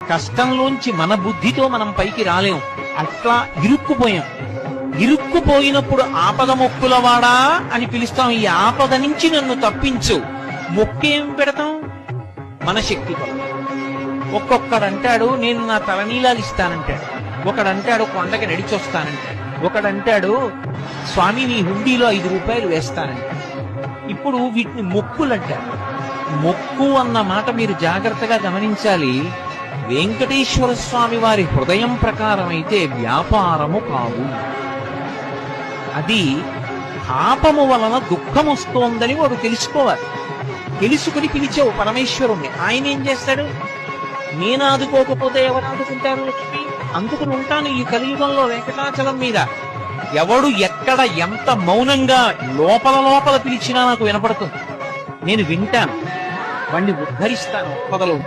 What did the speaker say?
కష్టంలోంచి మన బుద్ధితో మనం పైకి రాలేం. అట్లా ఇరుక్కుపోయాం. ఇరుక్కుపోయినప్పుడు ఆపద మొక్కులవాడా అని పిలుస్తాం. ఈ ఆపద నుంచి నన్ను తప్పించు. మొక్కేం పెడతాం? మన శక్తి కొలది. ఒక్కొక్కడంటాడు నేను నా తలనీలాలు ఇస్తానంటాడు. ఒకడంటాడు కొండకి నడిచొస్తానంటాడు. ఒకడంటాడు స్వామి నీ హుండీలో 5 రూపాయలు వేస్తానంటాడు. ఇప్పుడు వీటిని మొక్కులంటారు. మొక్కు అన్న మాట మీరు జాగ్రత్తగా గమనించాలి. వెంకటేశ్వర స్వామి వారి హృదయం ప్రకారం అయితే వ్యాపారము కావు. అది పాపము వలన దుఃఖం వస్తోందని వాడు తెలుసుకోవాలి. తెలుసుకుని పిలిచావు పరమేశ్వరుణ్ణి. ఆయన ఏం చేస్తాడు? నేను ఆదుకోకపోతే ఎవరు ఆదుకుంటారు? లక్ష్మి అందుకుని ఉంటాను ఈ కలియుగంలో వెంకటాచలం మీద. ఎవడు ఎక్కడ ఎంత మౌనంగా లోపల లోపల పిలిచినా నాకు వినపడుతుంది. నేను వింటాను, వాణ్ణి ఉద్ధరిస్తాను. పొదలు